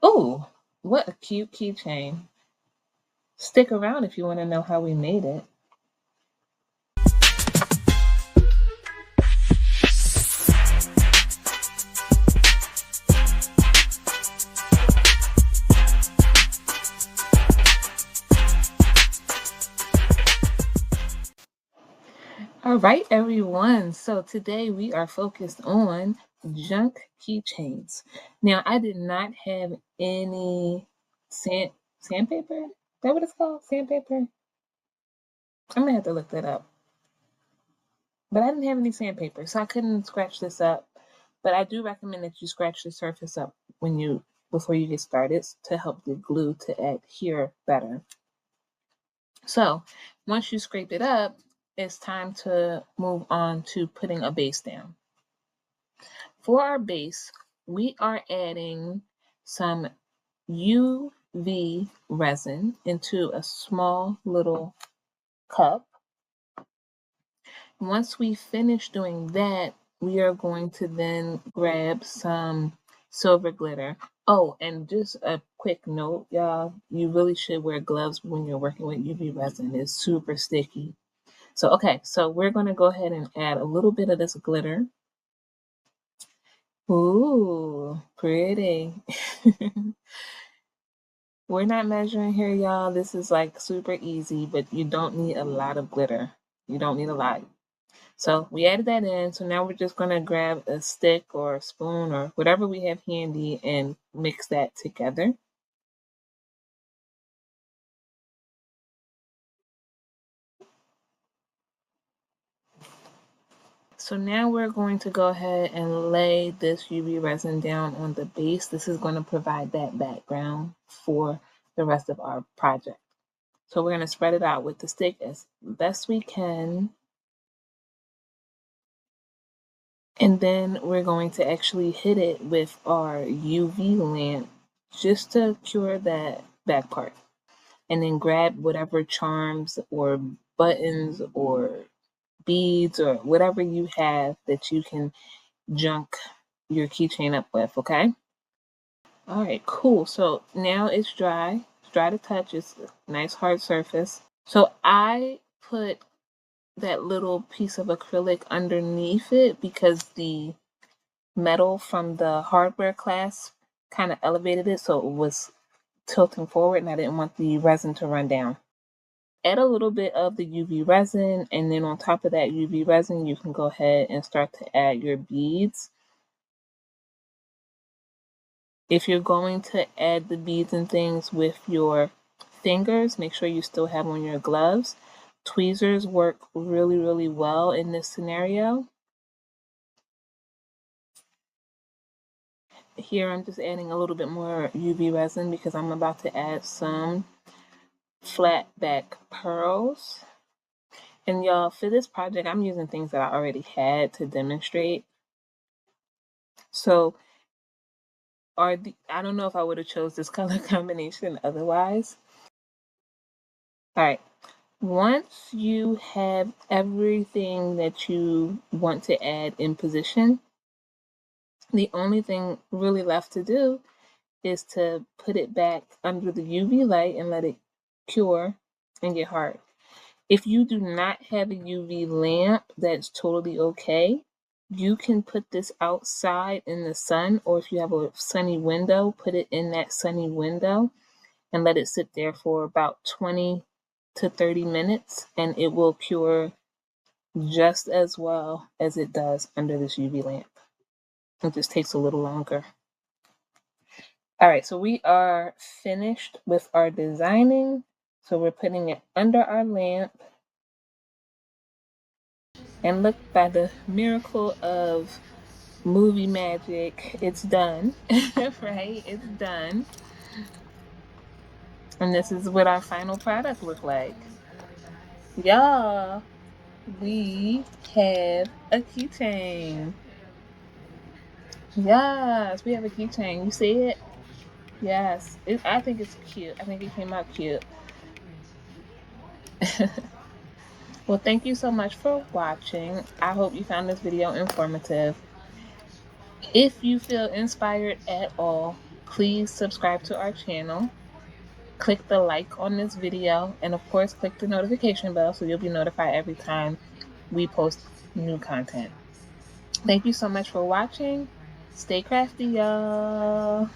Oh, what a cute keychain. Stick around if you want to know how we made it. All right, everyone. So today we are focused on junk keychains. Now, I did not have any sandpaper. Is that what it's called? Sandpaper? I'm gonna have to look that up. But I didn't have any sandpaper, so I couldn't scratch this up. But I do recommend that you scratch the surface up before you get started to help the glue to adhere better. So once you scrape it up, it's time to move on to putting a base down. For our base, we are adding some UV resin into a small little cup. Once we finish doing that, we are going to then grab some silver glitter. Oh, and just a quick note, y'all, you really should wear gloves when you're working with UV resin. It's super sticky. So, okay, so we're going to go ahead and add a little bit of this glitter. Ooh, pretty. We're not measuring here, y'all. This is like super easy, but you don't need a lot of glitter. You don't need a lot. So we added that in. So now we're just going to grab a stick or a spoon or whatever we have handy and mix that together. So now we're going to go ahead and lay this UV resin down on the base. This is going to provide that background for the rest of our project. So we're going to spread it out with the stick as best we can. And then we're going to actually hit it with our UV lamp just to cure that back part. And then grab whatever charms or buttons or beads or whatever you have that you can junk your keychain up with, okay? All right, cool. So now it's dry. It's dry to touch. It's a nice hard surface. So I put that little piece of acrylic underneath it because the metal from the hardware clasp kind of elevated it, so it was tilting forward and I didn't want the resin to run down. Add a little bit of the UV resin, and then on top of that UV resin, you can go ahead and start to add your beads. If you're going to add the beads and things with your fingers, make sure you still have on your gloves. Tweezers work really, really well in this scenario. Here I'm just adding a little bit more UV resin because I'm about to add some flat back pearls. And y'all, for this project, I'm using things that I already had to demonstrate. So I don't know if I would have chose this color combination otherwise. All right. Once you have everything that you want to add in position, the only thing really left to do is to put it back under the UV light and let it cure and get hard. If you do not have a UV lamp, that's totally okay. You can put this outside in the sun, or if you have a sunny window, put it in that sunny window and let it sit there for about 20 to 30 minutes, and it will cure just as well as it does under this UV lamp. It just takes a little longer. All right, so we are finished with our designing. So we're putting it under our lamp. And look, by the miracle of movie magic, it's done, right? It's done. And this is what our final product looked like. Y'all, we have a keychain. Yes, we have a keychain. You see it? Yes. I think it's cute. I think it came out cute. Well, thank you so much for watching. I hope you found this video informative. If you feel inspired at all, Please subscribe to our channel. Click the like on this video, and of course click the notification bell so you'll be notified every time we post new content. Thank you so much for watching. Stay crafty, y'all.